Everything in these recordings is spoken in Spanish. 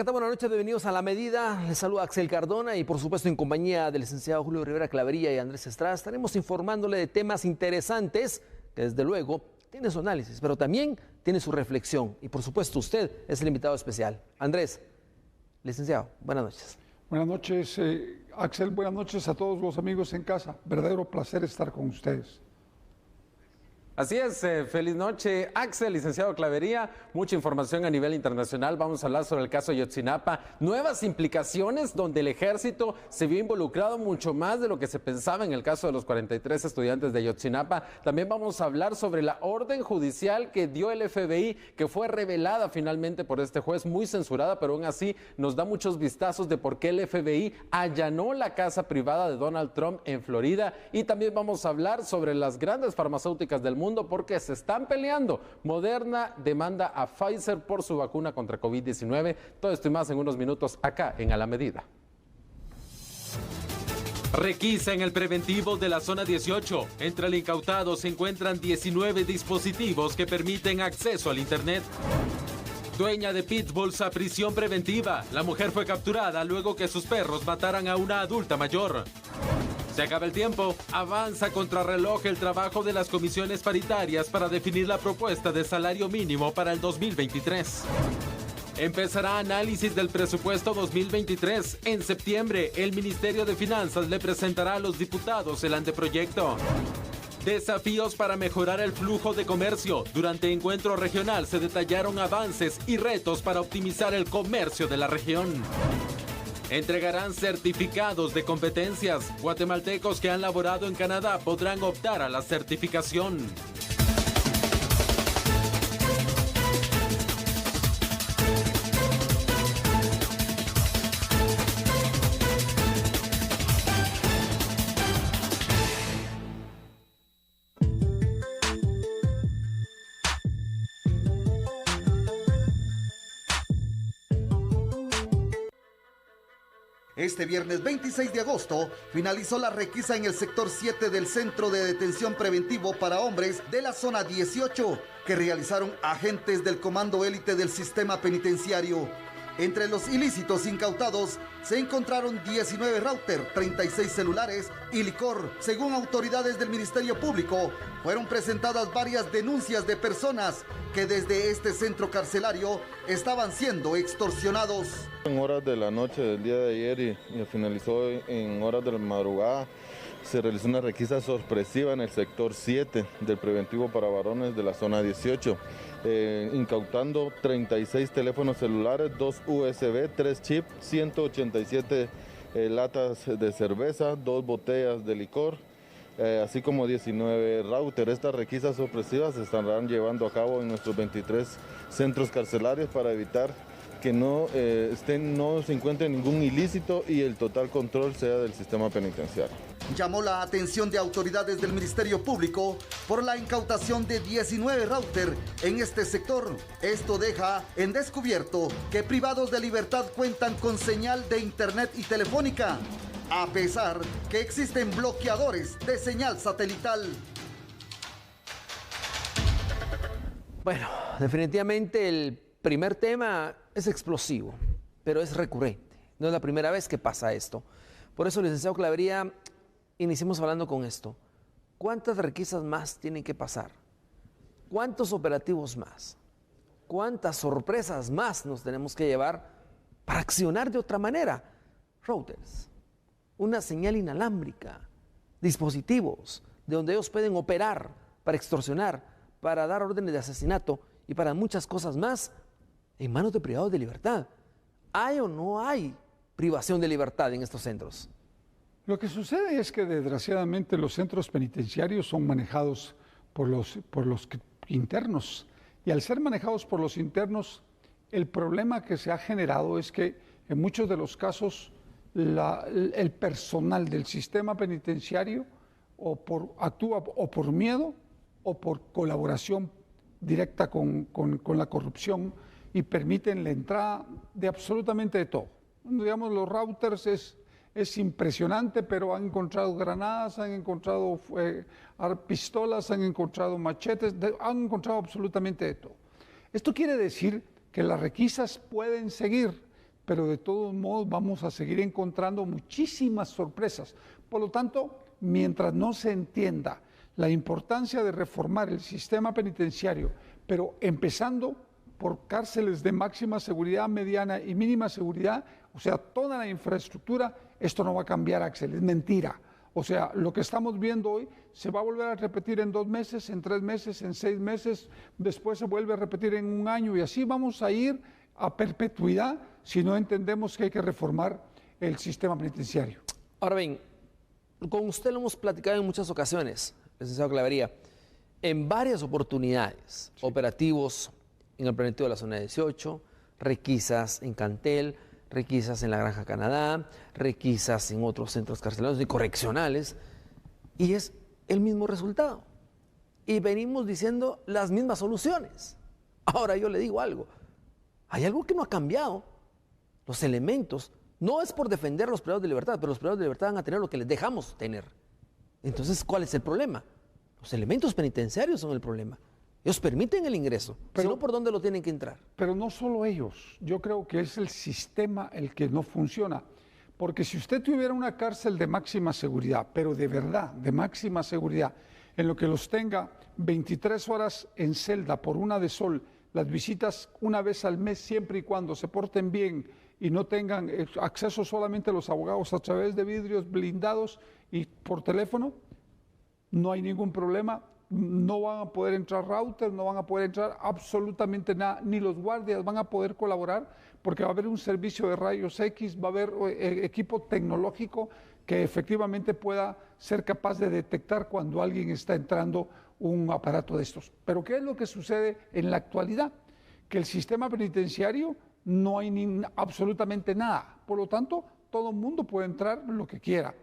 ¿qué tal? Buenas noches, bienvenidos a La Medida. Les saluda Axel Cardona y por supuesto en compañía del licenciado Julio Rivera Clavería y Andrés Estrada estaremos informándole de temas interesantes que desde luego tiene su análisis, pero también tiene su reflexión y por supuesto usted es el invitado especial. Andrés, licenciado, buenas noches. Buenas noches, Axel, buenas noches a todos los amigos en casa. Verdadero placer estar con ustedes. Así es, feliz noche, Axel, licenciado Clavería, mucha información a nivel internacional. Vamos a hablar sobre el caso Ayotzinapa, nuevas implicaciones donde el ejército se vio involucrado mucho más de lo que se pensaba en el caso de los 43 estudiantes de Ayotzinapa. También vamos a hablar sobre la orden judicial que dio el FBI, que fue revelada finalmente por este juez, muy censurada, pero aún así nos da muchos vistazos de por qué el FBI allanó la casa privada de Donald Trump en Florida. Y también vamos a hablar sobre las grandes farmacéuticas del mundo porque se están peleando. Moderna demanda a Pfizer por su vacuna contra COVID-19. Todo esto y más en unos minutos acá en A la Medida. Requisa en el preventivo de la zona 18. Entre el incautado se encuentran 19 dispositivos que permiten acceso al internet. Dueña de pitbulls a prisión preventiva. La mujer fue capturada luego que sus perros mataran a una adulta mayor. Se acaba el tiempo. Avanza contrarreloj el trabajo de las comisiones paritarias para definir la propuesta de salario mínimo para el 2023. Empezará análisis del presupuesto 2023. En septiembre, el Ministerio de Finanzas le presentará a los diputados el anteproyecto. Desafíos para mejorar el flujo de comercio. Durante encuentro regional se detallaron avances y retos para optimizar el comercio de la región. Entregarán certificados de competencias. Guatemaltecos que han laborado en Canadá podrán optar a la certificación. Este viernes 26 de agosto finalizó la requisa en el sector 7 del Centro de Detención Preventivo para Hombres de la zona 18, que realizaron agentes del Comando Élite del Sistema Penitenciario. Entre los ilícitos incautados se encontraron 19 routers, 36 celulares y licor. Según autoridades del Ministerio Público, fueron presentadas varias denuncias de personas que desde este centro carcelario estaban siendo extorsionados. En horas de la noche del día de ayer y finalizó en horas de la madrugada, se realizó una requisa sorpresiva en el sector 7 del preventivo para varones de la zona 18, incautando 36 teléfonos celulares, 2 USB, 3 chips, 187 latas de cerveza, 2 botellas de licor, así como 19 routers. Estas requisas sorpresivas se estarán llevando a cabo en nuestros 23 centros carcelarios para evitar que no se encuentre ningún ilícito y el total control sea del sistema penitenciario. Llamó la atención de autoridades del Ministerio Público por la incautación de 19 routers en este sector. Esto deja en descubierto que privados de libertad cuentan con señal de internet y telefónica, a pesar que existen bloqueadores de señal satelital. Bueno, definitivamente el primer tema es explosivo, pero es recurrente. No es la primera vez que pasa esto. Por eso, licenciado Clavería, iniciemos hablando con esto. ¿Cuántas requisas más tienen que pasar? ¿Cuántos operativos más? ¿Cuántas sorpresas más nos tenemos que llevar para accionar de otra manera? Routers, una señal inalámbrica, dispositivos de donde ellos pueden operar para extorsionar, para dar órdenes de asesinato y para muchas cosas más en manos de privados de libertad. ¿Hay o no hay privación de libertad en estos centros? Lo que sucede es que desgraciadamente los centros penitenciarios son manejados por los internos, y al ser manejados por los internos, el problema que se ha generado es que en muchos de los casos el personal del sistema penitenciario actúa o por miedo o por colaboración directa con la corrupción, y permiten la entrada de absolutamente de todo. Digamos, los routers es impresionante, pero han encontrado granadas, han encontrado pistolas, han encontrado machetes, han encontrado absolutamente de todo. Esto quiere decir que las requisas pueden seguir, pero de todos modos vamos a seguir encontrando muchísimas sorpresas. Por lo tanto, mientras no se entienda la importancia de reformar el sistema penitenciario, pero empezando por cárceles de máxima seguridad, mediana y mínima seguridad, o sea, toda la infraestructura, esto no va a cambiar, Axel, es mentira. O sea, lo que estamos viendo hoy se va a volver a repetir en 2 meses, en 3 meses, en 6 meses, después se vuelve a repetir en 1 año y así vamos a ir a perpetuidad si no entendemos que hay que reformar el sistema penitenciario. Ahora bien, con usted lo hemos platicado en muchas ocasiones, licenciado Clavería, en varias oportunidades, operativos en el preventivo de la zona 18, requisas en Cantel, requisas en la Granja Canadá, requisas en otros centros carcelarios y correccionales, y es el mismo resultado. Y venimos diciendo las mismas soluciones. Ahora yo le digo algo, hay algo que no ha cambiado. Los elementos, no es por defender a los privados de libertad, pero los privados de libertad van a tener lo que les dejamos tener. Entonces, ¿cuál es el problema? Los elementos penitenciarios son el problema. Ellos permiten el ingreso, pero no, ¿por dónde lo tienen que entrar? Pero no solo ellos, yo creo que es el sistema el que no funciona. Porque si usted tuviera una cárcel de máxima seguridad, pero de verdad, de máxima seguridad, en lo que los tenga 23 horas en celda por una de sol, las visitas una vez al mes, siempre y cuando se porten bien y no tengan acceso solamente a los abogados a través de vidrios blindados y por teléfono, no hay ningún problema. No van a poder entrar routers, no van a poder entrar absolutamente nada, ni los guardias van a poder colaborar porque va a haber un servicio de rayos X, va a haber equipo tecnológico que efectivamente pueda ser capaz de detectar cuando alguien está entrando un aparato de estos. Pero ¿qué es lo que sucede en la actualidad? Que el sistema penitenciario no hay absolutamente nada, por lo tanto todo el mundo puede entrar lo que quiera.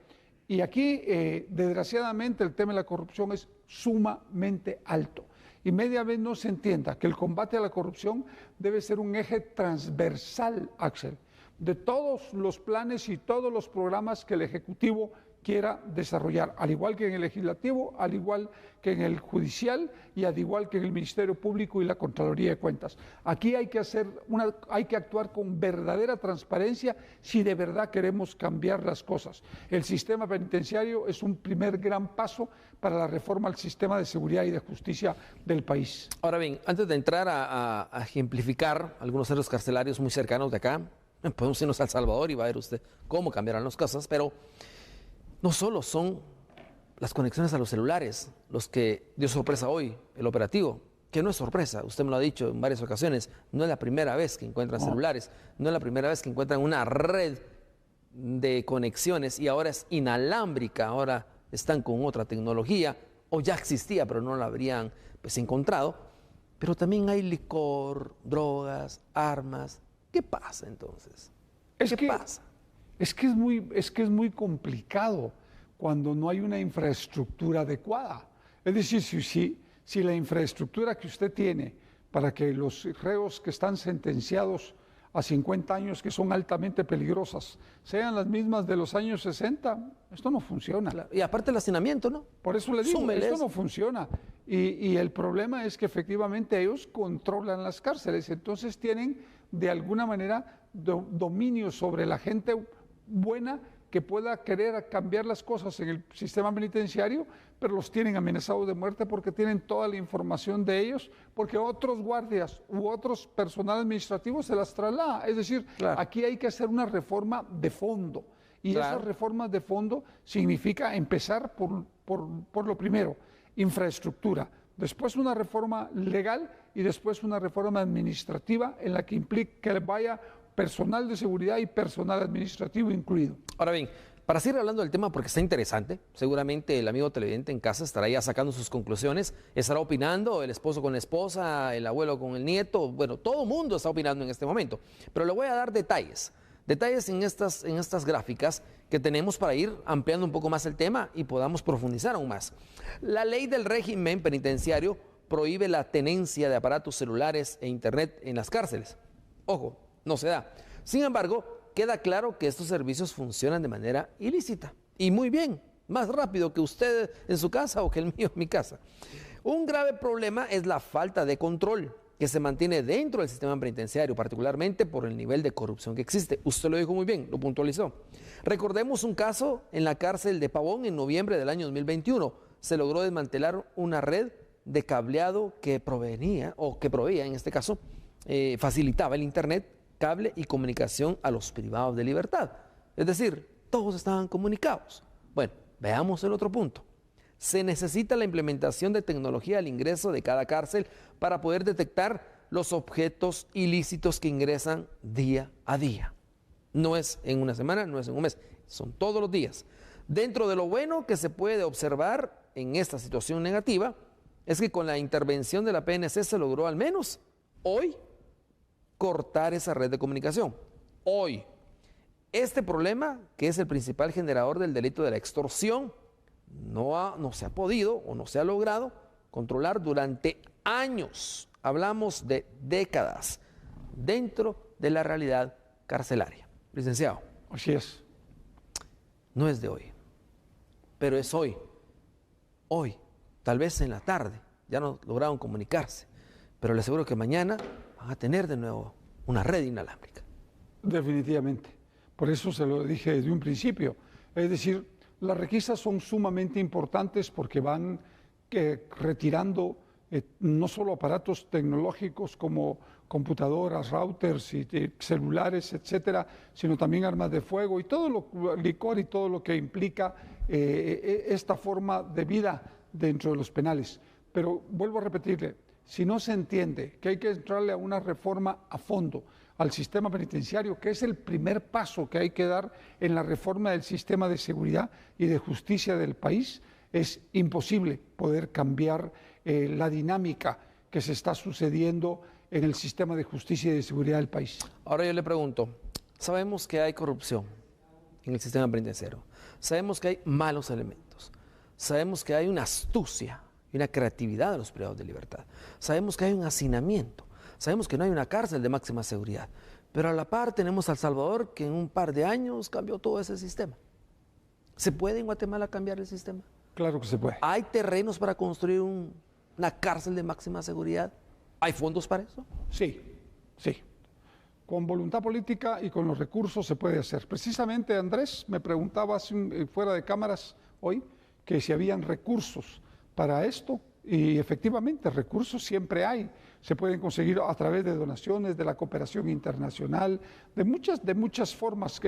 Y aquí, desgraciadamente, el tema de la corrupción es sumamente alto. Y media vez no se entienda que el combate a la corrupción debe ser un eje transversal, Axel, de todos los planes y todos los programas que el Ejecutivo quiera desarrollar, al igual que en el Legislativo, al igual que en el Judicial y al igual que en el Ministerio Público y la Contraloría de Cuentas. Aquí hay que actuar con verdadera transparencia si de verdad queremos cambiar las cosas. El sistema penitenciario es un primer gran paso para la reforma al sistema de seguridad y de justicia del país. Ahora bien, antes de entrar a ejemplificar algunos centros carcelarios muy cercanos de acá, podemos irnos a El Salvador y va a ver usted cómo cambiarán las cosas, pero no solo son las conexiones a los celulares los que dio sorpresa hoy, el operativo, que no es sorpresa, usted me lo ha dicho en varias ocasiones, no es la primera vez que encuentran celulares, no es la primera vez que encuentran una red de conexiones y ahora es inalámbrica, ahora están con otra tecnología, o ya existía pero no la habrían encontrado, pero también hay licor, drogas, armas. ¿Qué pasa entonces? ¿Qué pasa? Es que es muy complicado cuando no hay una infraestructura adecuada. Es decir, si la infraestructura que usted tiene para que los reos que están sentenciados a 50 años, que son altamente peligrosas, sean las mismas de los años 60, esto no funciona. Claro. Y aparte el hacinamiento, ¿no? Por eso le digo, Súmeles. esto no funciona. Y el problema es que efectivamente ellos controlan las cárceles, entonces tienen de alguna manera dominio sobre la gente buena que pueda querer cambiar las cosas en el sistema penitenciario, pero los tienen amenazados de muerte porque tienen toda la información de ellos, porque otros guardias u otros personal administrativos se las traslada. Es decir, claro, aquí hay que hacer una reforma de fondo. Y claro, esas reformas de fondo significa empezar por lo primero, infraestructura, después una reforma legal y después una reforma administrativa en la que implique que vaya personal de seguridad y personal administrativo incluido. Ahora bien, para seguir hablando del tema porque está interesante, seguramente el amigo televidente en casa estará ya sacando sus conclusiones, estará opinando, el esposo con la esposa, el abuelo con el nieto, bueno, todo el mundo está opinando en este momento, pero le voy a dar detalles en estas gráficas que tenemos para ir ampliando un poco más el tema y podamos profundizar aún más. La ley del régimen penitenciario prohíbe la tenencia de aparatos celulares e internet en las cárceles. Ojo, no se da. Sin embargo, queda claro que estos servicios funcionan de manera ilícita. Y muy bien, más rápido que usted en su casa o que el mío en mi casa. Un grave problema es la falta de control. que se mantiene dentro del sistema penitenciario, particularmente por el nivel de corrupción que existe. Usted lo dijo muy bien, lo puntualizó. Recordemos un caso en la cárcel de Pavón en noviembre del año 2021. Se logró desmantelar una red de cableado que proveía, en este caso, facilitaba el internet, cable y comunicación a los privados de libertad. Es decir, todos estaban comunicados. Bueno, veamos el otro punto. Se necesita la implementación de tecnología al ingreso de cada cárcel para poder detectar los objetos ilícitos que ingresan día a día. No es en una semana, no es en un mes, son todos los días. Dentro de lo bueno que se puede observar en esta situación negativa, es que con la intervención de la PNC se logró al menos hoy cortar esa red de comunicación. Hoy, este problema, que es el principal generador del delito de la extorsión, no se ha podido o no se ha logrado controlar durante años, hablamos de décadas, dentro de la realidad carcelaria. Licenciado. Así es. No es de hoy, pero es hoy. Hoy, tal vez en la tarde, ya no lograron comunicarse, pero les aseguro que mañana van a tener de nuevo una red inalámbrica. Definitivamente. Por eso se lo dije desde un principio. Es decir, las requisas son sumamente importantes porque van retirando no solo aparatos tecnológicos como computadoras, routers y celulares, etcétera, sino también armas de fuego y todo lo licor y todo lo que implica esta forma de vida dentro de los penales. Pero vuelvo a repetirle, si no se entiende que hay que entrarle a una reforma a fondo al sistema penitenciario, que es el primer paso que hay que dar en la reforma del sistema de seguridad y de justicia del país, es imposible poder cambiar la dinámica que se está sucediendo en el sistema de justicia y de seguridad del país. Ahora yo le pregunto, sabemos que hay corrupción en el sistema penitenciario, sabemos que hay malos elementos, sabemos que hay una astucia y una creatividad de los privados de libertad, sabemos que hay un hacinamiento, sabemos que no hay una cárcel de máxima seguridad, pero a la par tenemos a El Salvador que en un par de años cambió todo ese sistema. ¿Se puede en Guatemala cambiar el sistema? Claro que se puede. ¿Hay terrenos para construir una cárcel de máxima seguridad? ¿Hay fondos para eso? Sí, sí. Con voluntad política y con los recursos se puede hacer. Precisamente Andrés me preguntaba fuera de cámaras hoy que si habían recursos para esto, y efectivamente recursos siempre hay. Se pueden conseguir a través de donaciones, de la cooperación internacional, de muchas formas,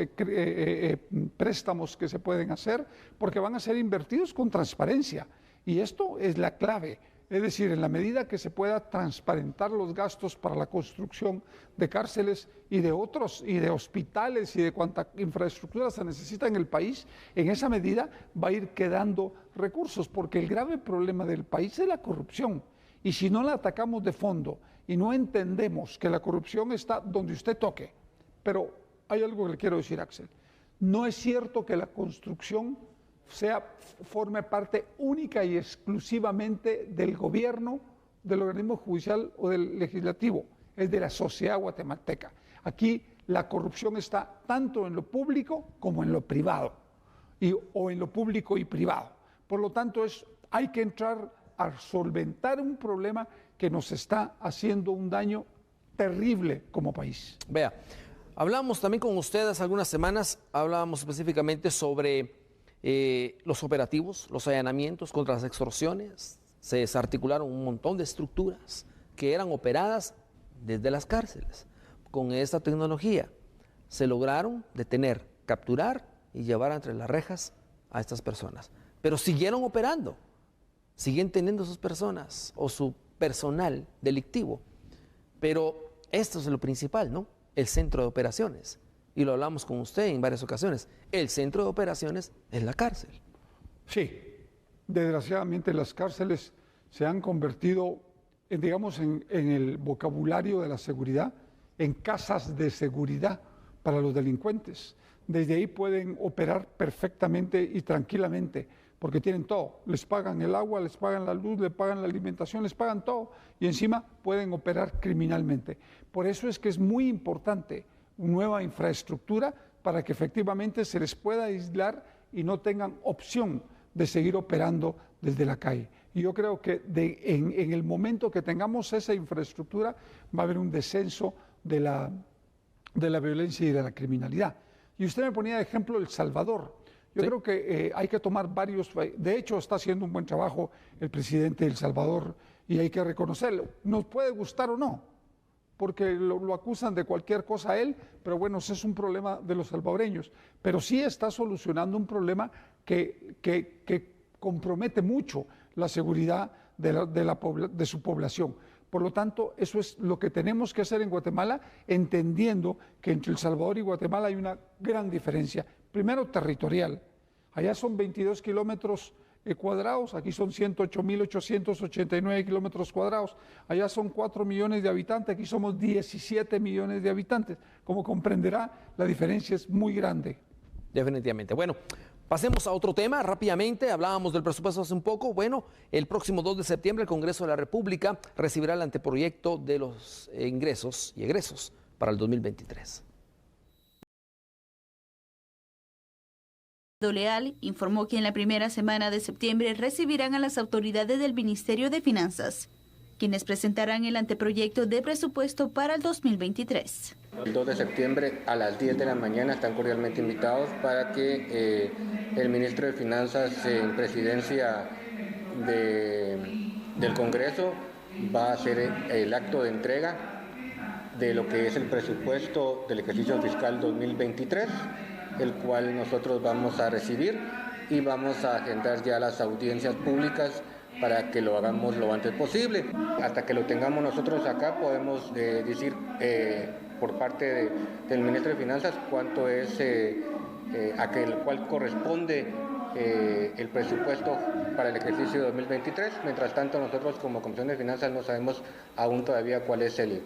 préstamos que se pueden hacer, porque van a ser invertidos con transparencia. Y esto es la clave. Es decir, en la medida que se pueda transparentar los gastos para la construcción de cárceles y de otros, y de hospitales y de cuánta infraestructura se necesita en el país, en esa medida va a ir quedando recursos, porque el grave problema del país es la corrupción. Y si no la atacamos de fondo y no entendemos que la corrupción está donde usted toque, pero hay algo que le quiero decir, Axel, no es cierto que la construcción forme parte única y exclusivamente del gobierno, del organismo judicial o del legislativo, es de la sociedad guatemalteca. Aquí la corrupción está tanto en lo público como en lo privado, o en lo público y privado. Por lo tanto, hay que entrar a solventar un problema que nos está haciendo un daño terrible como país. Vea, hablamos también con ustedes algunas semanas, hablábamos específicamente sobre los operativos, los allanamientos contra las extorsiones. Se desarticularon un montón de estructuras que eran operadas desde las cárceles. Con esta tecnología se lograron detener, capturar y llevar entre las rejas a estas personas. Pero siguieron operando, siguen teniendo sus personas o su personal delictivo. Pero esto es lo principal, ¿no? El centro de operaciones. Y lo hablamos con usted en varias ocasiones. El centro de operaciones es la cárcel. Sí, desgraciadamente las cárceles se han convertido, en el vocabulario de la seguridad, en casas de seguridad para los delincuentes. Desde ahí pueden operar perfectamente y tranquilamente, porque tienen todo. Les pagan el agua, les pagan la luz, les pagan la alimentación, les pagan todo. Y encima pueden operar criminalmente. Por eso es que es muy importante nueva infraestructura para que efectivamente se les pueda aislar y no tengan opción de seguir operando desde la calle. Y yo creo que en el momento que tengamos esa infraestructura va a haber un descenso de la violencia y de la criminalidad. Y usted me ponía de ejemplo El Salvador. Yo creo que hay que tomar varios, de hecho está haciendo un buen trabajo el presidente de El Salvador y hay que reconocerlo. Nos puede gustar o no, porque lo acusan de cualquier cosa a él, pero bueno, ese es un problema de los salvadoreños. Pero sí está solucionando un problema que compromete mucho la seguridad de su población. Por lo tanto, eso es lo que tenemos que hacer en Guatemala, entendiendo que entre El Salvador y Guatemala hay una gran diferencia. Primero, territorial. Allá son 22 kilómetros cuadrados, aquí son 108.889 kilómetros cuadrados. Allá son 4 millones de habitantes, aquí somos 17 millones de habitantes. Como comprenderá, la diferencia es muy grande. Definitivamente. Bueno, pasemos a otro tema rápidamente. Hablábamos del presupuesto hace un poco. Bueno, el próximo 2 de septiembre el Congreso de la República recibirá el anteproyecto de los ingresos y egresos para el 2023. Leal informó que en la primera semana de septiembre recibirán a las autoridades del Ministerio de Finanzas, quienes presentarán el anteproyecto de presupuesto para el 2023. El 2 de septiembre a las 10 de la mañana están cordialmente invitados para que el ministro de Finanzas en presidencia del Congreso va a hacer el acto de entrega de lo que es el presupuesto del ejercicio fiscal 2023, el cual nosotros vamos a recibir y vamos a agendar ya las audiencias públicas para que lo hagamos lo antes posible. Hasta que lo tengamos nosotros acá podemos decir por parte del ministro de Finanzas cuánto es cuál corresponde el presupuesto para el ejercicio 2023. Mientras tanto, nosotros como Comisión de Finanzas no sabemos aún todavía cuál es el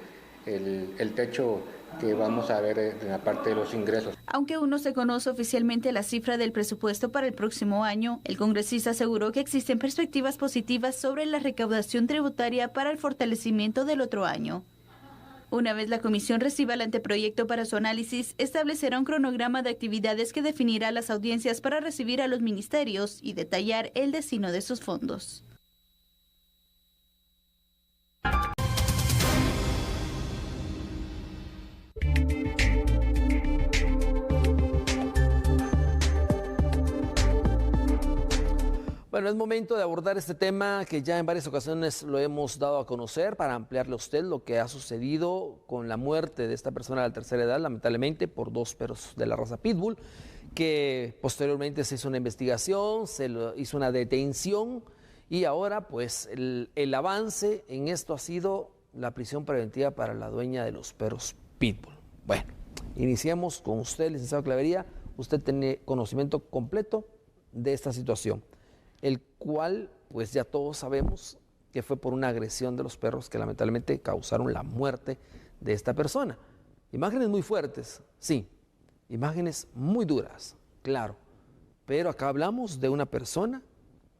techo que vamos a ver en la parte de los ingresos. Aunque aún no se conoce oficialmente la cifra del presupuesto para el próximo año, el congresista aseguró que existen perspectivas positivas sobre la recaudación tributaria para el fortalecimiento del otro año. Una vez la comisión reciba el anteproyecto para su análisis, establecerá un cronograma de actividades que definirá las audiencias para recibir a los ministerios y detallar el destino de sus fondos. Bueno, es momento de abordar este tema que ya en varias ocasiones lo hemos dado a conocer para ampliarle a usted lo que ha sucedido con la muerte de esta persona de la tercera edad, lamentablemente por 2 perros de la raza Pitbull, que posteriormente se hizo una investigación, hizo una detención y ahora pues el avance en esto ha sido la prisión preventiva para la dueña de los perros Pitbull. Bueno, iniciemos con usted, licenciado Clavería. Usted tiene conocimiento completo de esta situación, el cual pues ya todos sabemos que fue por una agresión de los perros que lamentablemente causaron la muerte de esta persona. Imágenes muy fuertes, sí, imágenes muy duras, claro, pero acá hablamos de una persona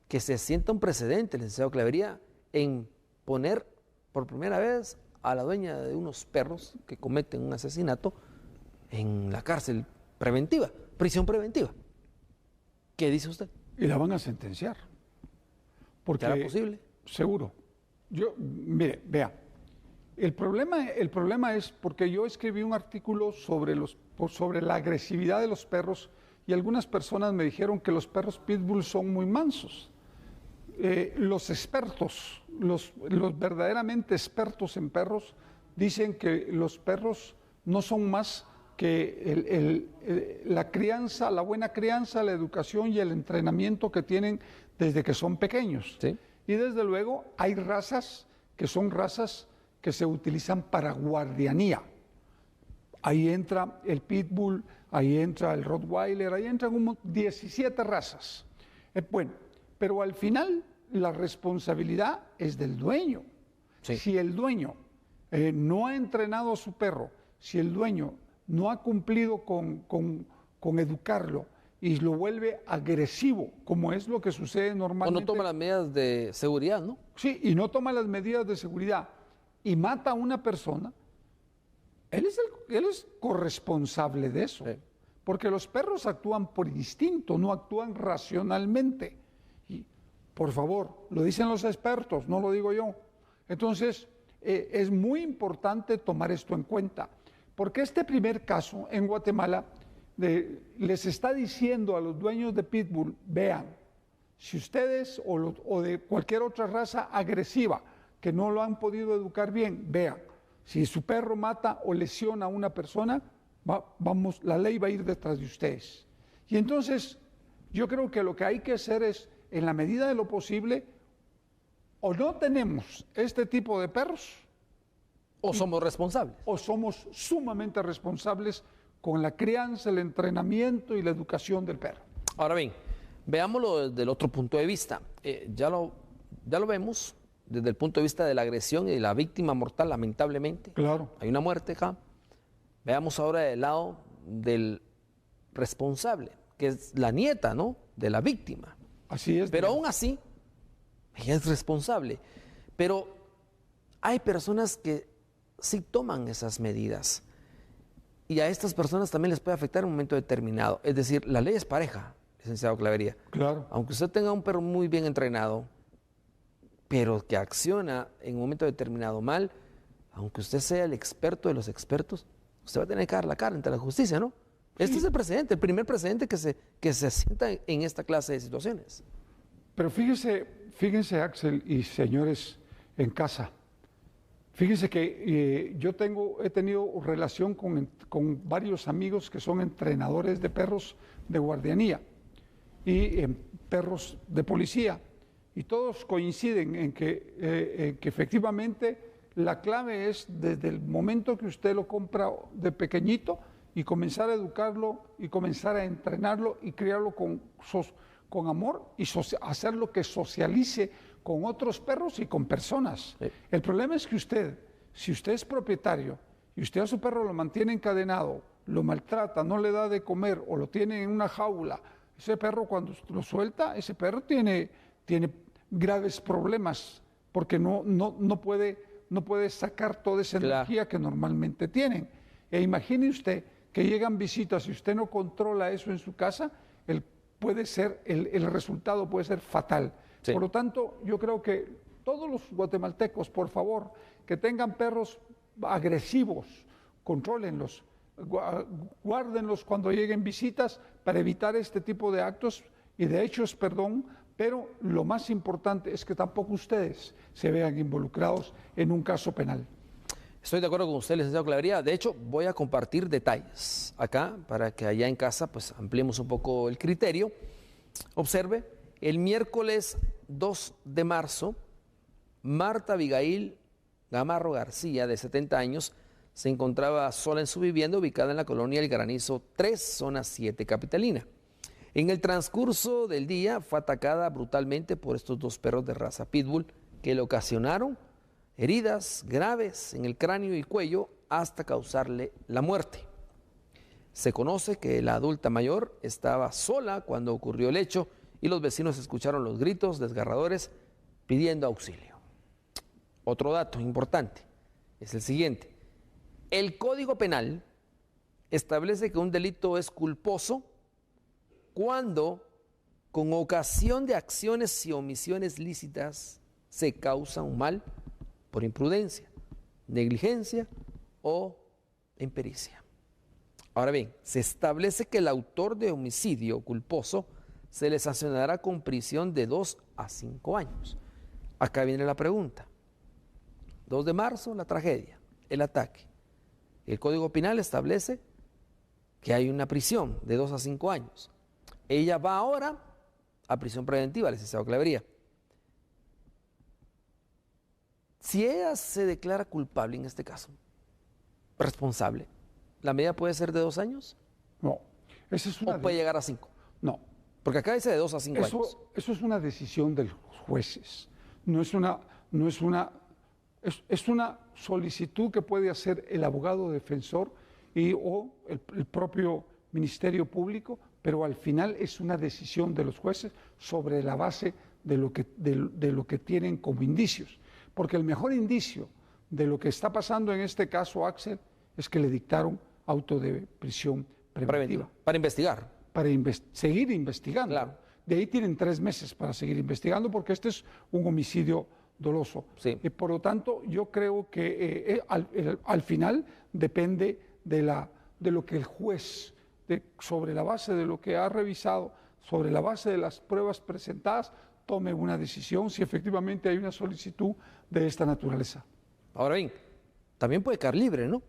que se sienta un precedente, licenciado Clavería, en poner por primera vez a la dueña de unos perros que cometen un asesinato en la cárcel preventiva, prisión preventiva. ¿Qué dice usted? Y la van a sentenciar. Porque, ¿será posible? Seguro. Mire, vea, el problema es porque yo escribí un artículo sobre la agresividad de los perros y algunas personas me dijeron que los perros Pitbull son muy mansos. Los expertos, los verdaderamente expertos en perros, dicen que los perros no son más que la crianza, la buena crianza, la educación y el entrenamiento que tienen desde que son pequeños. ¿Sí? Y desde luego hay razas que son razas que se utilizan para guardianía. Ahí entra el Pitbull, ahí entra el Rottweiler, ahí entran como 17 razas. Bueno, pero al final la responsabilidad es del dueño. Sí. Si el dueño no ha entrenado a su perro, si el dueño no ha cumplido con educarlo y lo vuelve agresivo, como es lo que sucede normalmente. O no toma las medidas de seguridad, ¿no? Sí, y no toma las medidas de seguridad y mata a una persona, él es corresponsable de eso. Sí. Porque los perros actúan por instinto, no actúan racionalmente. Por favor, lo dicen los expertos, no lo digo yo. Entonces, es muy importante tomar esto en cuenta, porque este primer caso en Guatemala les está diciendo a los dueños de Pitbull, vean, si ustedes o de cualquier otra raza agresiva que no lo han podido educar bien, vean, si su perro mata o lesiona a una persona, la ley va a ir detrás de ustedes. Y entonces, yo creo que lo que hay que hacer es, en la medida de lo posible, o no tenemos este tipo de perros, o somos responsables. O somos sumamente responsables con la crianza, el entrenamiento y la educación del perro. Ahora bien, veámoslo desde el otro punto de vista. Ya lo vemos desde el punto de vista de la agresión y de la víctima mortal, lamentablemente. Claro. Hay una muerte acá. Veamos ahora del lado del responsable, que es la nieta, ¿no?, de la víctima. Así es. Pero aún así, ella es responsable. Pero hay personas que sí toman esas medidas. Y a estas personas también les puede afectar en un momento determinado. Es decir, la ley es pareja, licenciado Clavería. Claro. Aunque usted tenga un perro muy bien entrenado, pero que acciona en un momento determinado mal, aunque usted sea el experto de los expertos, usted va a tener que dar la cara ante la justicia, ¿no? Sí. Este es el precedente, el primer precedente que se asienta en esta clase de situaciones. Pero fíjense, Axel y señores en casa, fíjense que he tenido relación con varios amigos que son entrenadores de perros de guardianía y perros de policía, y todos coinciden en que efectivamente la clave es desde el momento que usted lo compra de pequeñito y comenzar a educarlo y comenzar a entrenarlo y criarlo con amor y hacerlo que socialice con otros perros y con personas. Sí. El problema es que si usted es propietario y usted a su perro lo mantiene encadenado, lo maltrata, no le da de comer o lo tiene en una jaula, ese perro cuando lo suelta, ese perro tiene graves problemas porque no puede sacar toda esa energía que normalmente tienen. E imagine usted que llegan visitas y usted no controla eso en su casa, el resultado puede ser fatal. Sí. Por lo tanto, yo creo que todos los guatemaltecos, por favor, que tengan perros agresivos, contrólenlos, guárdenlos cuando lleguen visitas para evitar este tipo de actos y de hechos, pero lo más importante es que tampoco ustedes se vean involucrados en un caso penal. Estoy de acuerdo con usted, licenciado Clavería. De hecho, voy a compartir detalles acá para que allá en casa pues ampliemos un poco el criterio. Observe, el miércoles 2 de marzo, Marta Abigail Gamarro García, de 70 años, se encontraba sola en su vivienda ubicada en la colonia El Granizo 3, zona 7 capitalina. En el transcurso del día fue atacada brutalmente por estos dos perros de raza Pitbull que le ocasionaron heridas graves en el cráneo y cuello hasta causarle la muerte. Se conoce que la adulta mayor estaba sola cuando ocurrió el hecho y los vecinos escucharon los gritos desgarradores pidiendo auxilio. Otro dato importante es el siguiente. El Código Penal establece que un delito es culposo cuando, con ocasión de acciones y omisiones lícitas, se causa un mal por imprudencia, negligencia o impericia. Ahora bien, se establece que el autor de homicidio culposo se le sancionará con prisión de 2 a 5 años. Acá viene la pregunta. 2 de marzo, la tragedia, el ataque. El Código Penal establece que hay una prisión de 2 a 5 años. Ella va ahora a prisión preventiva, licenciado Clavería. Si ella se declara culpable en este caso, responsable, ¿la medida puede ser de 2 años? No. Esa es una ¿O puede llegar a 5? No. Porque acá dice de 2 a 5 años. Eso es una decisión de los jueces. Es una solicitud que puede hacer el abogado defensor o el propio Ministerio Público, pero al final es una decisión de los jueces sobre la base de lo que tienen como indicios. Porque el mejor indicio de lo que está pasando en este caso, Axel, es que le dictaron auto de prisión preventiva. Para investigar. Para seguir investigando. Claro. De ahí tienen 3 meses para seguir investigando porque este es un homicidio doloso. Sí. Por lo tanto, yo creo que al final depende de lo que el juez, sobre la base de lo que ha revisado, sobre la base de las pruebas presentadas, tome una decisión si efectivamente hay una solicitud de esta naturaleza. Ahora bien, también puede quedar libre, ¿no?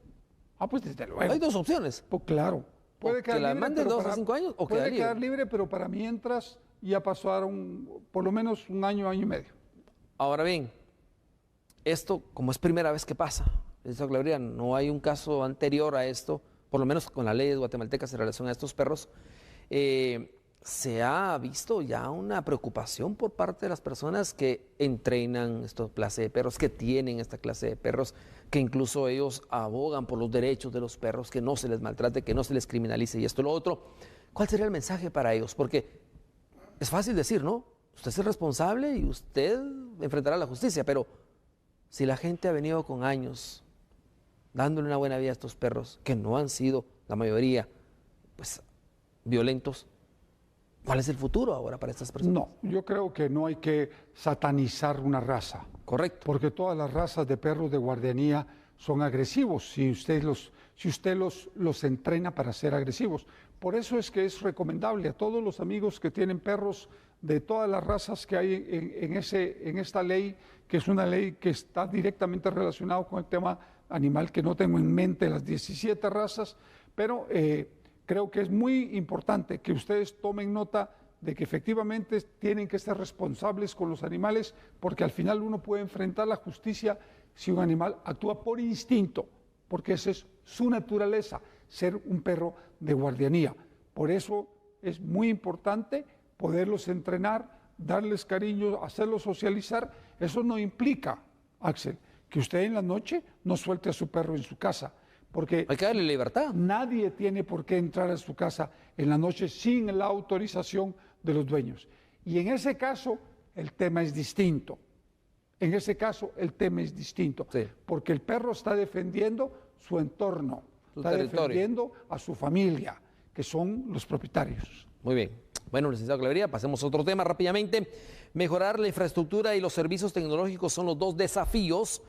Pues desde luego. Hay 2 opciones. Pues claro. Puede que la mande 2 a 5 años o puede quedar quedar libre, pero para mientras ya pasaron por lo menos un año, año y medio. Ahora bien, esto como es primera vez que pasa, licenciado Clavería, no hay un caso anterior a esto, por lo menos con las leyes guatemaltecas en relación a estos perros, se ha visto ya una preocupación por parte de las personas que entrenan esta clase de perros, que tienen esta clase de perros, que incluso ellos abogan por los derechos de los perros, que no se les maltrate, que no se les criminalice y esto y lo otro. ¿Cuál sería el mensaje para ellos? Porque es fácil decir, ¿no? Usted es el responsable y usted enfrentará la justicia, pero si la gente ha venido con años dándole una buena vida a estos perros, que no han sido, la mayoría, pues, violentos, ¿cuál es el futuro ahora para estas personas? No, yo creo que no hay que satanizar una raza. Correcto. Porque todas las razas de perros de guardianía son agresivos si usted los entrena para ser agresivos. Por eso es que es recomendable a todos los amigos que tienen perros de todas las razas que hay en esta ley, que es una ley que está directamente relacionada con el tema animal, que no tengo en mente las 17 razas, pero creo que es muy importante que ustedes tomen nota de que efectivamente tienen que ser responsables con los animales, porque al final uno puede enfrentar la justicia si un animal actúa por instinto, porque esa es su naturaleza, ser un perro de guardianía. Por eso es muy importante poderlos entrenar, darles cariño, hacerlos socializar. Eso no implica, Axel, que usted en la noche no suelte a su perro en su casa, porque hay que darle libertad. Nadie tiene por qué entrar a su casa en la noche sin la autorización de los dueños. Y en ese caso el tema es distinto. En ese caso el tema es distinto, sí, porque el perro está defendiendo su entorno, está territorio, defendiendo a su familia, que son los propietarios. Muy bien. Bueno, licenciado Clavería, pasemos a otro tema rápidamente. Mejorar la infraestructura y los servicios tecnológicos son los 2 desafíos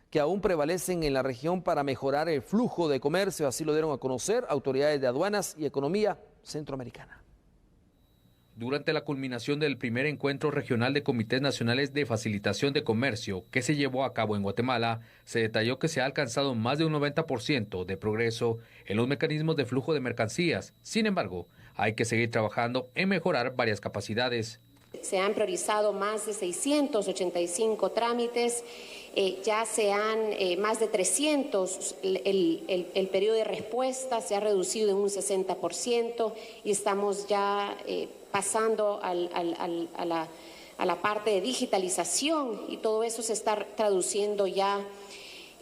que aún prevalecen en la región para mejorar el flujo de comercio. Así lo dieron a conocer autoridades de aduanas y economía centroamericana. Durante la culminación del primer encuentro regional de comités nacionales de facilitación de comercio que se llevó a cabo en Guatemala, se detalló que se ha alcanzado más de un 90% de progreso en los mecanismos de flujo de mercancías. Sin embargo, hay que seguir trabajando en mejorar varias capacidades. Se han priorizado más de 685 trámites, ya se han más de 300, el periodo de respuesta se ha reducido en un 60% y estamos ya pasando a la parte de digitalización y todo eso se está traduciendo ya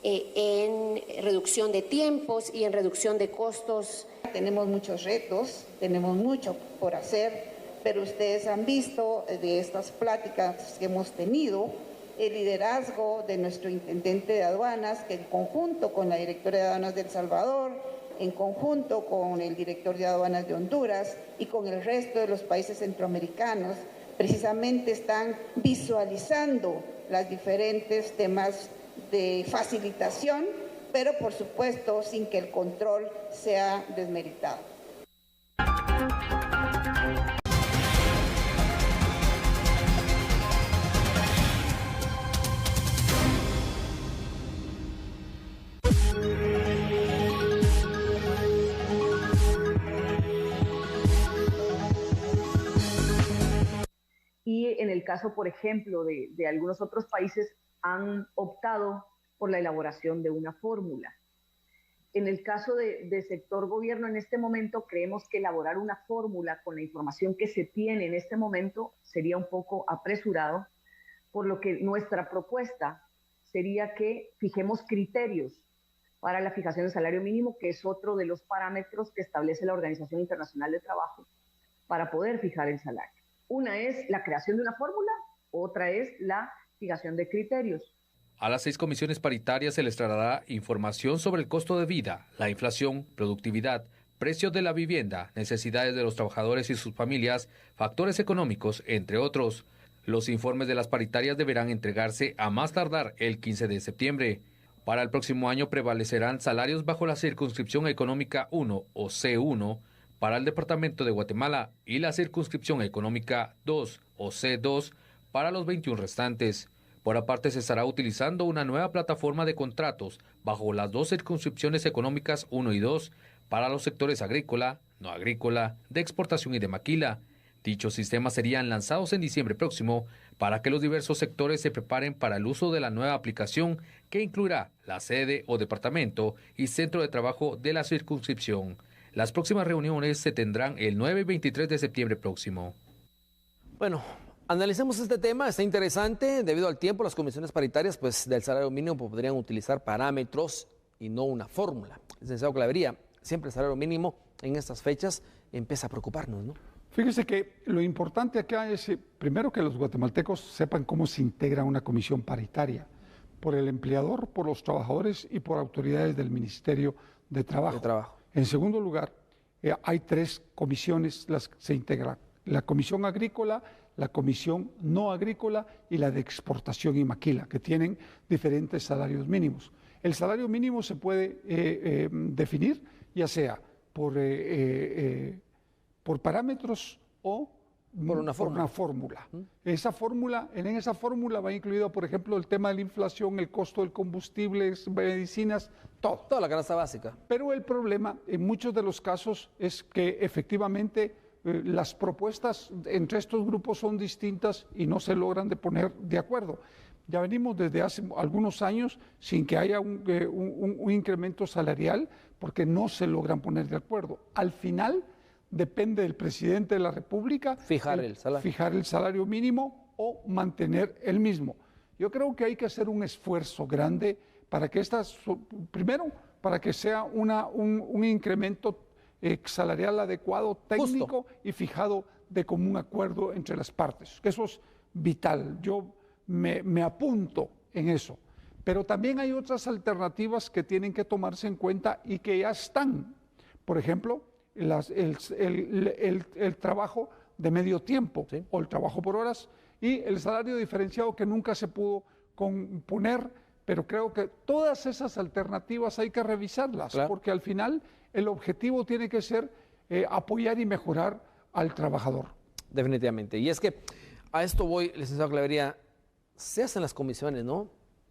en reducción de tiempos y en reducción de costos. Tenemos muchos retos, tenemos mucho por hacer, pero ustedes han visto de estas pláticas que hemos tenido el liderazgo de nuestro intendente de aduanas, que en conjunto con la directora de aduanas de El Salvador, en conjunto con el director de aduanas de Honduras y con el resto de los países centroamericanos, precisamente están visualizando los diferentes temas de facilitación, pero por supuesto sin que el control sea desmeritado. Y en el caso, por ejemplo, de algunos otros países han optado por la elaboración de una fórmula. En el caso de sector gobierno, en este momento creemos que elaborar una fórmula con la información que se tiene en este momento sería un poco apresurado, por lo que nuestra propuesta sería que fijemos criterios para la fijación del salario mínimo, que es otro de los parámetros que establece la Organización Internacional de Trabajo para poder fijar el salario. Una es la creación de una fórmula, otra es la fijación de criterios. A las 6 comisiones paritarias se les trasladará información sobre el costo de vida, la inflación, productividad, precios de la vivienda, necesidades de los trabajadores y sus familias, factores económicos, entre otros. Los informes de las paritarias deberán entregarse a más tardar el 15 de septiembre. Para el próximo año prevalecerán salarios bajo la Circunscripción Económica 1 o C1 para el Departamento de Guatemala y la Circunscripción Económica 2 o C2 para los 21 restantes. Por aparte, se estará utilizando una nueva plataforma de contratos bajo las dos circunscripciones económicas 1 y 2 para los sectores agrícola, no agrícola, de exportación y de maquila. Dichos sistemas serían lanzados en diciembre próximo para que los diversos sectores se preparen para el uso de la nueva aplicación que incluirá la sede o departamento y centro de trabajo de la circunscripción. Las próximas reuniones se tendrán el 9 y 23 de septiembre próximo. Bueno, analicemos este tema, está interesante. Debido al tiempo, las comisiones paritarias del salario mínimo podrían utilizar parámetros y no una fórmula. Licenciado Clavería, siempre el salario mínimo en estas fechas empieza a preocuparnos, ¿no? Fíjese que lo importante acá es, primero, que los guatemaltecos sepan cómo se integra una comisión paritaria, por el empleador, por los trabajadores y por autoridades del Ministerio de Trabajo. En segundo lugar, hay 3 comisiones las que se integran: la Comisión Agrícola, la Comisión No Agrícola y la de Exportación y Maquila, que tienen diferentes salarios mínimos. El salario mínimo se puede definir ya sea por parámetros o por una fórmula. En esa fórmula va incluido, por ejemplo, el tema de la inflación, el costo del combustible, medicinas, todo. Toda la canasta básica. Pero el problema en muchos de los casos es que efectivamente las propuestas entre estos grupos son distintas y no se logran de poner de acuerdo. Ya venimos desde hace algunos años sin que haya un incremento salarial porque no se logran poner de acuerdo. Al final depende del presidente de la República fijar el salario mínimo o mantener el mismo. Yo creo que hay que hacer un esfuerzo grande para que primero, para que sea un incremento salarial adecuado, técnico y fijado de común acuerdo entre las partes. Eso es vital. Yo me apunto en eso. Pero también hay otras alternativas que tienen que tomarse en cuenta y que ya están. Por ejemplo, el trabajo de medio tiempo, ¿sí?, o el trabajo por horas, y el salario diferenciado que nunca se pudo poner, pero creo que todas esas alternativas hay que revisarlas, claro, porque al final el objetivo tiene que ser apoyar y mejorar al trabajador. Definitivamente. Y es que a esto voy, licenciado Clavería, se hacen las comisiones, ¿no?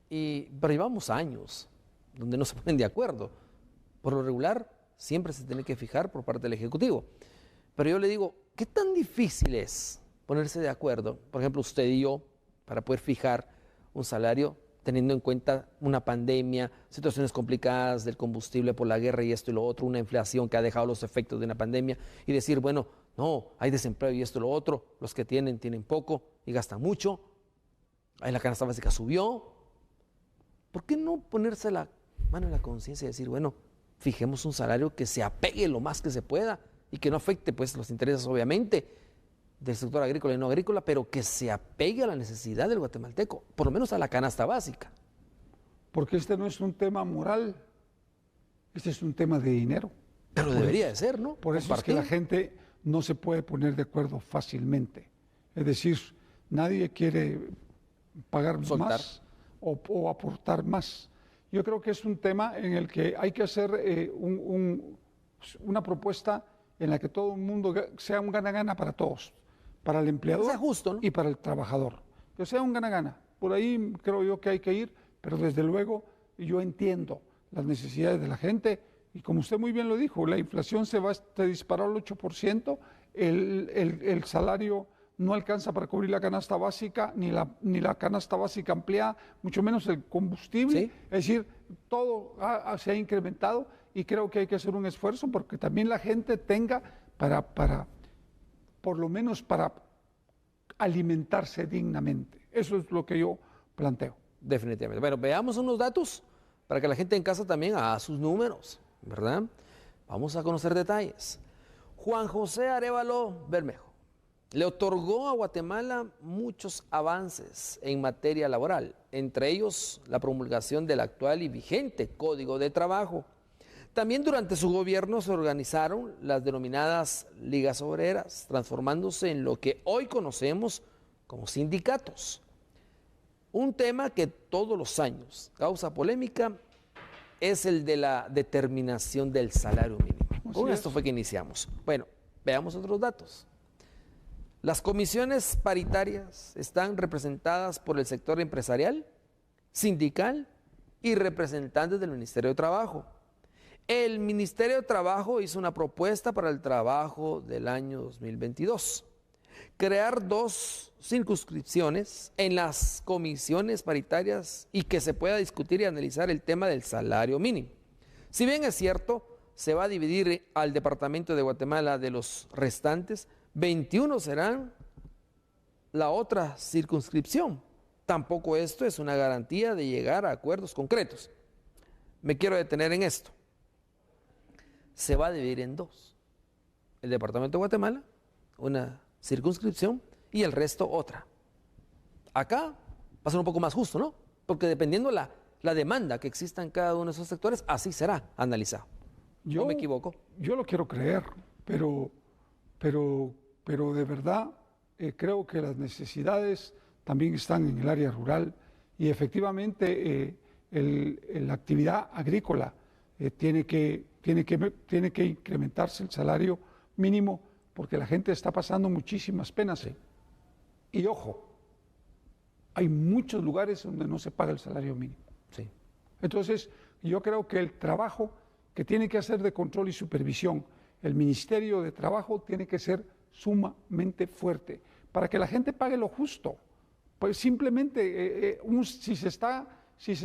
Pero llevamos años donde no se ponen de acuerdo. Por lo regular, siempre se tiene que fijar por parte del Ejecutivo. Pero yo le digo, ¿qué tan difícil es ponerse de acuerdo, por ejemplo, usted y yo, para poder fijar un salario teniendo en cuenta una pandemia, situaciones complicadas del combustible por la guerra y esto y lo otro, una inflación que ha dejado los efectos de una pandemia, y decir, bueno, no, hay desempleo y esto y lo otro, los que tienen poco y gastan mucho, ahí la canasta básica subió? ¿Por qué no ponerse la mano en la conciencia y decir, bueno, fijemos un salario que se apegue lo más que se pueda y que no afecte pues los intereses obviamente del sector agrícola y no agrícola, pero que se apegue a la necesidad del guatemalteco, por lo menos a la canasta básica? Porque este no es un tema moral, este es un tema de dinero. Pero debería de ser, ¿no? Por eso es que la gente no se puede poner de acuerdo fácilmente. Es decir, nadie quiere pagar más o aportar más. Yo creo que es un tema en el que hay que hacer una propuesta en la que todo el mundo sea un gana-gana para todos, para el empleador, sea justo, ¿no?, y para el trabajador. Que sea un gana-gana. Por ahí creo yo que hay que ir, pero desde luego yo entiendo las necesidades de la gente y como usted muy bien lo dijo, la inflación se disparó al 8%, el salario no alcanza para cubrir la canasta básica, ni la canasta básica ampliada, mucho menos el combustible. ¿Sí? Es decir, todo se ha incrementado y creo que hay que hacer un esfuerzo porque también la gente tenga por lo menos para alimentarse dignamente. Eso es lo que yo planteo. Definitivamente. Bueno, veamos unos datos para que la gente en casa también haga sus números, ¿verdad? Vamos a conocer detalles. Juan José Arévalo Bermejo le otorgó a Guatemala muchos avances en materia laboral, entre ellos la promulgación del actual y vigente Código de Trabajo. También durante su gobierno se organizaron las denominadas ligas obreras, transformándose en lo que hoy conocemos como sindicatos. Un tema que todos los años causa polémica es el de la determinación del salario mínimo. Con esto fue que iniciamos. Bueno, veamos otros datos. Las comisiones paritarias están representadas por el sector empresarial, sindical y representantes del Ministerio de Trabajo. El Ministerio de Trabajo hizo una propuesta para el trabajo del año 2022. Crear 2 circunscripciones en las comisiones paritarias y que se pueda discutir y analizar el tema del salario mínimo. Si bien es cierto, se va a dividir al departamento de Guatemala de los restantes, 21 serán la otra circunscripción. Tampoco esto es una garantía de llegar a acuerdos concretos. Me quiero detener en esto. Se va a dividir en 2. El departamento de Guatemala, una circunscripción, y el resto otra. Acá va a ser un poco más justo, ¿no? Porque dependiendo la demanda que exista en cada uno de esos sectores, así será analizado. ¿No me equivoco? Yo lo quiero creer, pero de verdad creo que las necesidades también están en el área rural y efectivamente la actividad agrícola tiene que incrementarse el salario mínimo porque la gente está pasando muchísimas penas. Y ojo, hay muchos lugares donde no se paga el salario mínimo. Sí. Entonces, yo creo que el trabajo que tiene que hacer de control y supervisión el Ministerio de Trabajo tiene que ser sumamente fuerte para que la gente pague lo justo. Pues simplemente, si se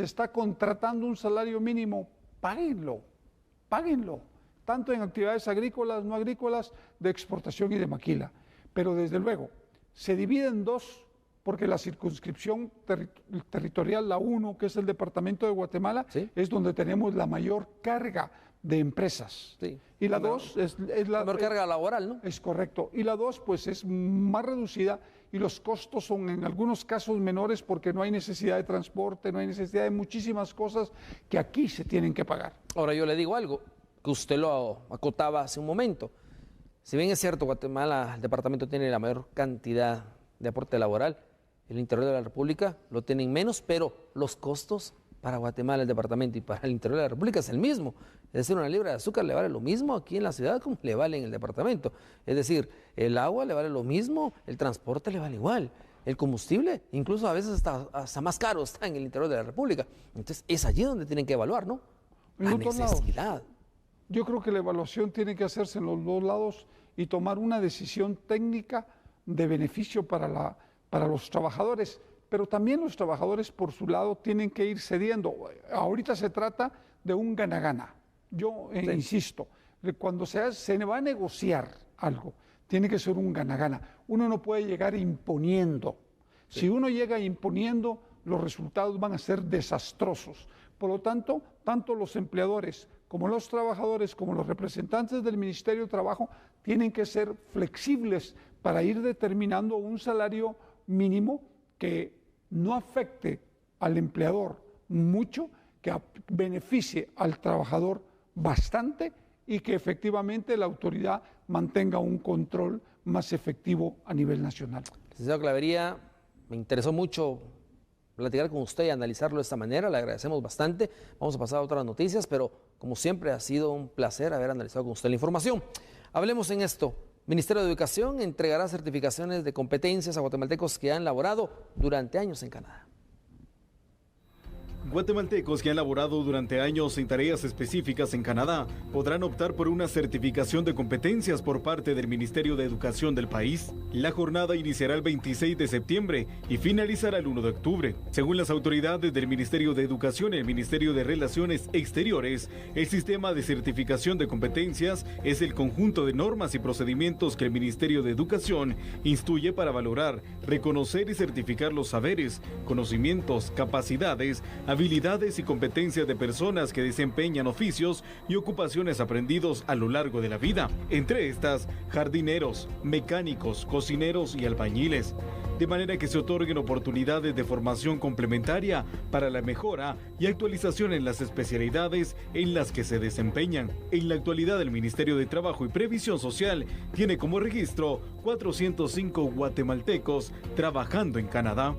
está contratando un salario mínimo, páguenlo, tanto en actividades agrícolas, no agrícolas, de exportación y de maquila. Pero desde luego, se divide en 2, porque la circunscripción territorial, la 1, que es el departamento de Guatemala, ¿sí?, es donde tenemos la mayor carga de empresas. Sí. Y la 2 es la mayor carga laboral, ¿no? Es correcto. Y la 2, pues, es más reducida y los costos son en algunos casos menores porque no hay necesidad de transporte, no hay necesidad de muchísimas cosas que aquí se tienen que pagar. Ahora yo le digo algo, que usted lo acotaba hace un momento. Si bien es cierto, Guatemala, el departamento tiene la mayor cantidad de aporte laboral, el interior de la República lo tienen menos, pero los costos para Guatemala, el departamento, y para el interior de la República es el mismo. Es decir, una libra de azúcar le vale lo mismo aquí en la ciudad como le vale en el departamento. Es decir, el agua le vale lo mismo, el transporte le vale igual. El combustible, incluso a veces hasta más caro, está en el interior de la República. Entonces, es allí donde tienen que evaluar, ¿no? La necesidad. Yo creo que la evaluación tiene que hacerse en los 2 lados y tomar una decisión técnica de beneficio para los trabajadores, pero también los trabajadores por su lado tienen que ir cediendo. Ahorita se trata de un gana-gana. Yo insisto, cuando se va a negociar algo, tiene que ser un gana-gana. Uno no puede llegar imponiendo. Sí. Si uno llega imponiendo, los resultados van a ser desastrosos. Por lo tanto, tanto los empleadores como los trabajadores, como los representantes del Ministerio de Trabajo, tienen que ser flexibles para ir determinando un salario mínimo que no afecte al empleador mucho, que beneficie al trabajador bastante y que efectivamente la autoridad mantenga un control más efectivo a nivel nacional. Licenciado Clavería, me interesó mucho platicar con usted y analizarlo de esta manera, le agradecemos bastante. Vamos a pasar a otras noticias, pero como siempre ha sido un placer haber analizado con usted la información. Hablemos en esto. Ministerio de Educación entregará certificaciones de competencias a guatemaltecos que han laborado durante años en Canadá. Guatemaltecos que han laborado durante años en tareas específicas en Canadá podrán optar por una certificación de competencias por parte del Ministerio de Educación del país. La jornada iniciará el 26 de septiembre y finalizará el 1 de octubre. Según las autoridades del Ministerio de Educación y el Ministerio de Relaciones Exteriores, el sistema de certificación de competencias es el conjunto de normas y procedimientos que el Ministerio de Educación instruye para valorar, reconocer y certificar los saberes, conocimientos, capacidades, habilidades y competencias de personas que desempeñan oficios y ocupaciones aprendidos a lo largo de la vida, entre estas jardineros, mecánicos, cocineros y albañiles, de manera que se otorguen oportunidades de formación complementaria para la mejora y actualización en las especialidades en las que se desempeñan. En la actualidad, el Ministerio de Trabajo y Previsión Social tiene como registro 405 guatemaltecos trabajando en Canadá.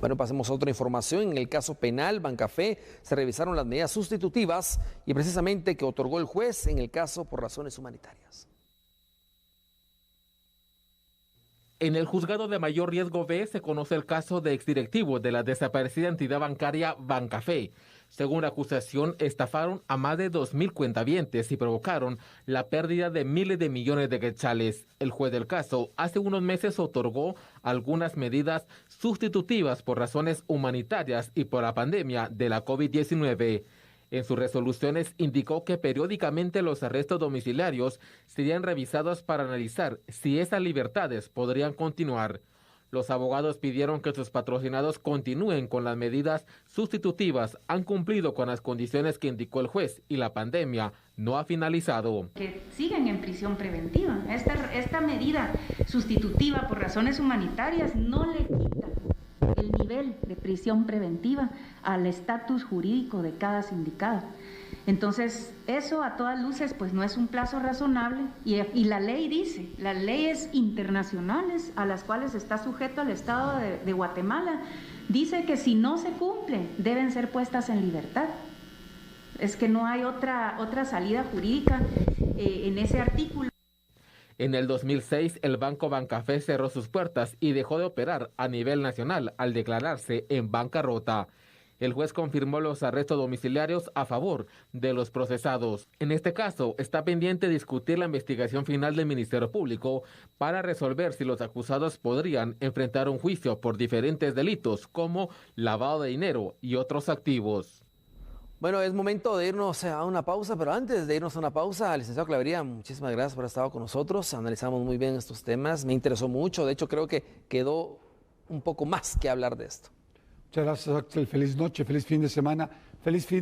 Bueno, pasemos a otra información. En el caso penal, Bancafé, se revisaron las medidas sustitutivas y precisamente que otorgó el juez en el caso por razones humanitarias. En el juzgado de mayor riesgo B se conoce el caso de exdirectivos de la desaparecida entidad bancaria Bancafé. Según la acusación, estafaron a más de 2,000 cuentavientes y provocaron la pérdida de miles de millones de quetzales. El juez del caso hace unos meses otorgó algunas medidas sustitutivas por razones humanitarias y por la pandemia de la COVID-19. En sus resoluciones indicó que periódicamente los arrestos domiciliarios serían revisados para analizar si esas libertades podrían continuar. Los abogados pidieron que sus patrocinados continúen con las medidas sustitutivas, han cumplido con las condiciones que indicó el juez y la pandemia no ha finalizado. Que sigan en prisión preventiva. Esta medida sustitutiva por razones humanitarias no le quita el nivel de prisión preventiva al estatus jurídico de cada sindicado. Entonces, eso a todas luces pues no es un plazo razonable y la ley dice, las leyes internacionales a las cuales está sujeto el Estado de Guatemala, dice que si no se cumple deben ser puestas en libertad. Es que no hay otra salida jurídica en ese artículo. En el 2006, el Banco Bancafé cerró sus puertas y dejó de operar a nivel nacional al declararse en bancarrota. El juez confirmó los arrestos domiciliarios a favor de los procesados. En este caso, está pendiente discutir la investigación final del Ministerio Público para resolver si los acusados podrían enfrentar un juicio por diferentes delitos como lavado de dinero y otros activos. Bueno, es momento de irnos a una pausa, pero antes de irnos a una pausa, licenciado Clavería, muchísimas gracias por haber estado con nosotros. Analizamos muy bien estos temas, me interesó mucho, de hecho creo que quedó un poco más que hablar de esto. Muchas gracias, Axel. Feliz noche, feliz fin de semana, feliz fin